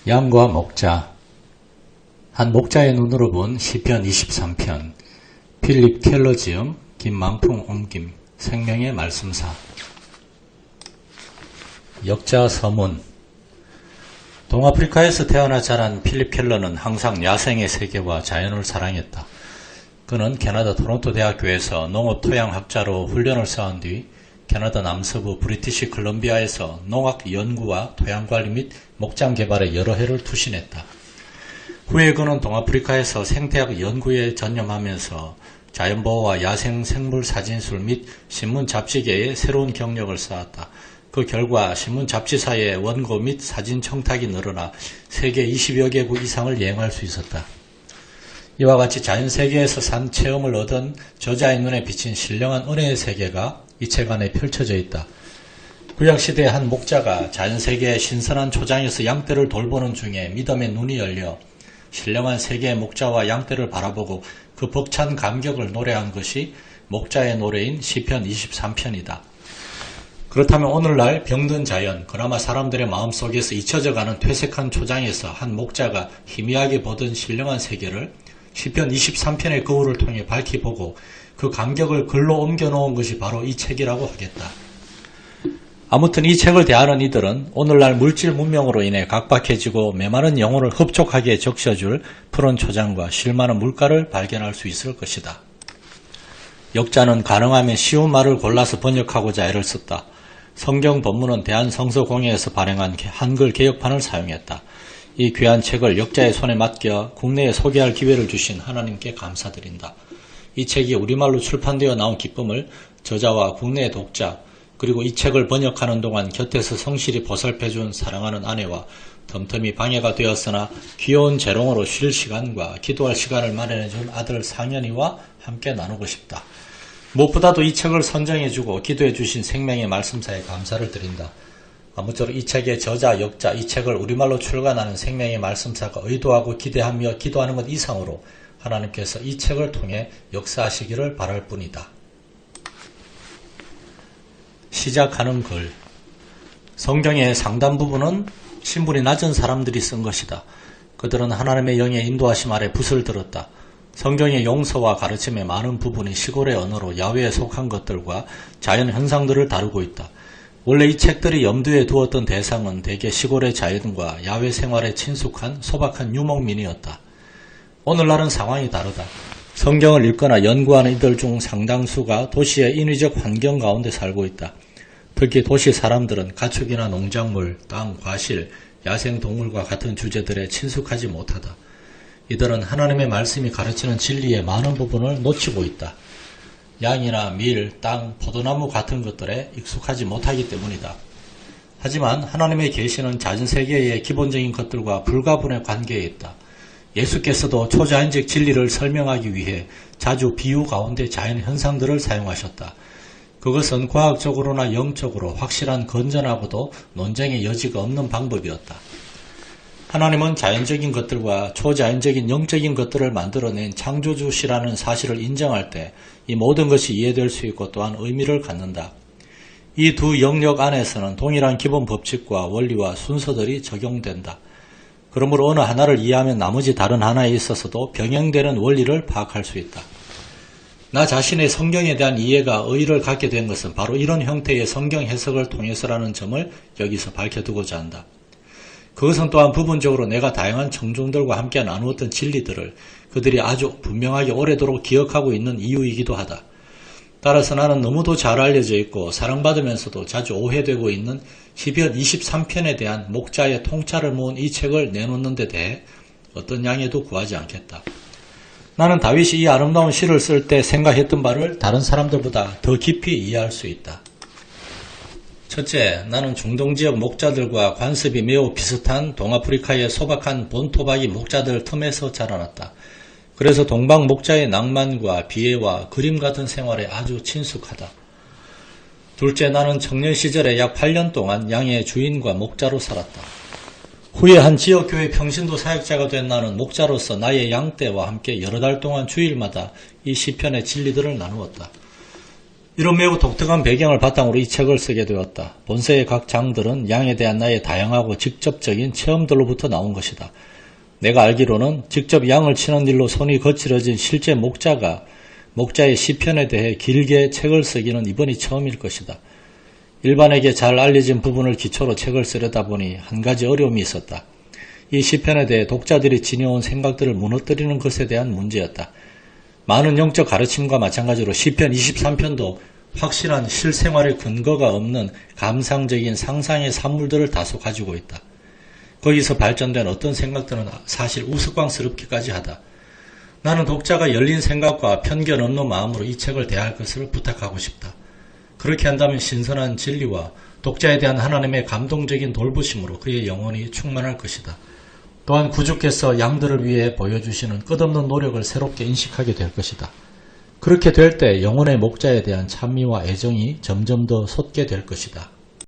양과 목자. 한 목자의 눈으로 본 시편 23편. 필립 켈러 지음, 김만풍 옮김. 생명의 말씀사. 역자 서문. 동아프리카에서 태어나 자란 필립 켈러는 항상 야생의 세계와 자연을 사랑했다. 그는 캐나다 토론토 대학교에서 농업 토양학자로 훈련을 쌓은 뒤 캐나다 남서부 브리티시 컬럼비아에서 농학 연구와 토양관리 및 목장 개발에 여러 해를 투신했다. 후에 그는 동아프리카에서 생태학 연구에 전념하면서 자연보호와 야생 생물 사진술 및 신문 잡지계에 새로운 경력을 쌓았다. 그 결과 신문 잡지사의 원고 및 사진 청탁이 늘어나 세계 20여 개국 이상을 여행할 수 있었다. 이와 같이 자연세계에서 산 체험을 얻은 저자의 눈에 비친 신령한 은혜의 세계가 이 책 안에 펼쳐져 있다. 구약시대의 한 목자가 자연세계의 신선한 초장에서 양떼를 돌보는 중에 믿음의 눈이 열려 신령한 세계의 목자와 양떼를 바라보고 그 벅찬 감격을 노래한 것이 목자의 노래인 시편 23편이다. 그렇다면 오늘날 병든 자연, 그나마 사람들의 마음속에서 잊혀져가는 퇴색한 초장에서 한 목자가 희미하게 보던 신령한 세계를 시편 23편의 거울을 통해 밝히 보고 그 감격을 글로 옮겨놓은 것이 바로 이 책이라고 하겠다. 아무튼 이 책을 대하는 이들은 오늘날 물질 문명으로 인해 각박해지고 메마른 영혼을 흡족하게 적셔줄 푸른 초장과 실많은 물가를 발견할 수 있을 것이다. 역자는 가능하면 쉬운 말을 골라서 번역하고자 애를 썼다. 성경 본문은 대한성서공회에서 발행한 한글 개역판을 사용했다. 이 귀한 책을 역자의 손에 맡겨 국내에 소개할 기회를 주신 하나님께 감사드린다. 이 책이 우리말로 출판되어 나온 기쁨을 저자와 국내의 독자, 그리고 이 책을 번역하는 동안 곁에서 성실히 보살펴준 사랑하는 아내와 틈틈이 방해가 되었으나 귀여운 재롱으로 쉴 시간과 기도할 시간을 마련해준 아들 상현이와 함께 나누고 싶다. 무엇보다도 이 책을 선정해주고 기도해주신 생명의 말씀사에 감사를 드린다. 아무쪼록 이 책의 저자, 역자, 이 책을 우리말로 출간하는 생명의 말씀사가 의도하고 기대하며 기도하는 것 이상으로 하나님께서 이 책을 통해 역사하시기를 바랄 뿐이다. 시작하는 글. 성경의 상당 부분은 신분이 낮은 사람들이 쓴 것이다. 그들은 하나님의 영의 인도하심 아래 붓을 들었다. 성경의 용서와 가르침의 많은 부분이 시골의 언어로 야훼에 속한 것들과 자연 현상들을 다루고 있다. 원래 이 책들이 염두에 두었던 대상은 대개 시골의 자연과 야외 생활에 친숙한 소박한 유목민이었다. 오늘날은 상황이 다르다. 성경을 읽거나 연구하는 이들 중 상당수가 도시의 인위적 환경 가운데 살고 있다. 특히 도시 사람들은 가축이나 농작물, 땅, 과실, 야생동물과 같은 주제들에 친숙하지 못하다. 이들은 하나님의 말씀이 가르치는 진리의 많은 부분을 놓치고 있다. 양이나 밀, 땅, 포도나무 같은 것들에 익숙하지 못하기 때문이다. 하지만 하나님의 계시는 자연세계의 기본적인 것들과 불가분의 관계에 있다. 예수께서도 초자연적 진리를 설명하기 위해 자주 비유 가운데 자연 현상들을 사용하셨다. 그것은 과학적으로나 영적으로 확실한 건전하고도 논쟁의 여지가 없는 방법이었다. 하나님은 자연적인 것들과 초자연적인 영적인 것들을 만들어낸 창조주시라는 사실을 인정할 때 이 모든 것이 이해될 수 있고 또한 의미를 갖는다. 이 두 영역 안에서는 동일한 기본 법칙과 원리와 순서들이 적용된다. 그러므로 어느 하나를 이해하면 나머지 다른 하나에 있어서도 병행되는 원리를 파악할 수 있다. 나 자신의 성경에 대한 이해가 의의를 갖게 된 것은 바로 이런 형태의 성경 해석을 통해서라는 점을 여기서 밝혀두고자 한다. 그것은 또한 부분적으로 내가 다양한 청중들과 함께 나누었던 진리들을 그들이 아주 분명하게 오래도록 기억하고 있는 이유이기도 하다. 따라서 나는 너무도 잘 알려져 있고 사랑받으면서도 자주 오해되고 있는 시편 23편에 대한 목자의 통찰을 모은 이 책을 내놓는 데 대해 어떤 양해도 구하지 않겠다. 나는 다윗이 이 아름다운 시를 쓸 때 생각했던 바를 다른 사람들보다 더 깊이 이해할 수 있다. 첫째, 나는 중동지역 목자들과 관습이 매우 비슷한 동아프리카의 소박한 본토박이 목자들 틈에서 자라났다. 그래서 동방 목자의 낭만과 비애와 그림 같은 생활에 아주 친숙하다. 둘째, 나는 청년 시절에 약 8년 동안 양의 주인과 목자로 살았다. 후에 한 지역교회 평신도 사역자가 된 나는 목자로서 나의 양떼와 함께 여러 달 동안 주일마다 이 시편의 진리들을 나누었다. 이런 매우 독특한 배경을 바탕으로 이 책을 쓰게 되었다. 본서의 각 장들은 양에 대한 나의 다양하고 직접적인 체험들로부터 나온 것이다. 내가 알기로는 직접 양을 치는 일로 손이 거칠어진 실제 목자의 시편에 대해 길게 책을 쓰기는 이번이 처음일 것이다. 일반에게 잘 알려진 부분을 기초로 책을 쓰려다 보니 한 가지 어려움이 있었다. 이 시편에 대해 독자들이 지녀온 생각들을 무너뜨리는 것에 대한 문제였다. 많은 영적 가르침과 마찬가지로 시편 23편도 확실한 실생활의 근거가 없는 감상적인 상상의 산물들을 다소 가지고 있다. 거기서 발전된 어떤 생각들은 사실 우스꽝스럽기까지 하다. 나는 독자가 열린 생각과 편견 없는 마음으로 이 책을 대할 것을 부탁하고 싶다. 그렇게 한다면 신선한 진리와 독자에 대한 하나님의 감동적인 돌보심으로 그의 영혼이 충만할 것이다. 또한 구주께서 양들을 위해 보여주시는 끝없는 노력을 새롭게 인식하게 될 것이다. 그렇게 될 때 영혼의 목자에 대한 찬미와 애정이 점점 더 솟게 될 것이다.